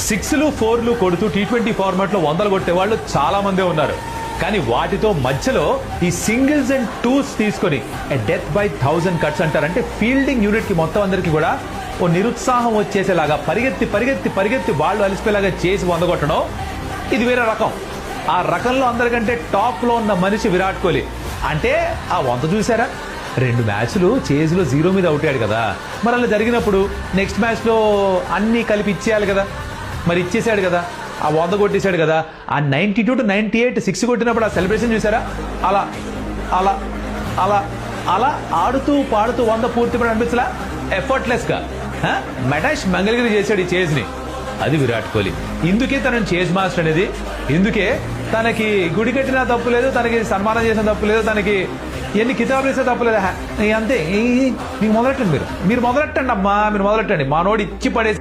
సిక్స్లు 4లు కొడుతూ T20 format లో 100 కొట్టే వాళ్ళు చాలా మందే ఉన్నారు. కానీ వాటితో మధ్యలో ఈ సింగిల్స్ అండ్ టూస్ తీసుకొని డెత్ బై 1000 కట్స్ అంటారంటే ఫీల్డింగ్ యూనిట్ కి మొత్తం అందరికి కూడా ఓ నిరుత్సాహం వచ్చేసేలాగా పరిగెత్తి పరిగెత్తి పరిగెత్తి వాళ్ళు అలిసిపోయేలాగా చేసి 100 కొట్టడం ఇది వేరే రకం. ఆ రకంలో అందరికంటే టాప్ లో ఉన్న మనిషి విరాట్ కోహ్లీ. అంటే ఆ 100 చూసారా, 2 మ్యాచ్లు చేజ్లో 0 మీద అవుట్ అయ్యాడు కదా. మరి అలా జరిగినప్పుడు నెక్స్ట్ మ్యాచ్ లో అన్ని కలిపి ఇచ్చేయాలి కదా, మరి ఇచ్చేసాడు కదా, ఆ 100 కొట్టేశాడు కదా. ఆ 92 to 98 6 కొట్టినప్పుడు ఆ సెలబ్రేషన్ చూసారా, అలా అలా అలా అలా ఆడుతూ పాడుతూ 100 పూర్తి పడి అనిపించలా, ఎఫర్ట్లెస్ గా మెడాష్ మంగళగిరి చేశాడు ఈ చేజ్ ని. అది విరాట్ కోహ్లీ. ఇందుకే తనని చేజ్ మాస్టర్ అనేది. ఇందుకే తనకి గుడి కట్టినా తప్పు లేదు, తనకి సన్మానం చేసిన తప్పు లేదు, తనకి ఎన్ని కితాబులు ఇస్తే తప్పు లేదు. అంతే. మీరు మొదలెట్టండి, మీరు మొదలెట్టండి అమ్మా, మీరు మొదలెట్టండి. మానోడు ఇచ్చి పడేసి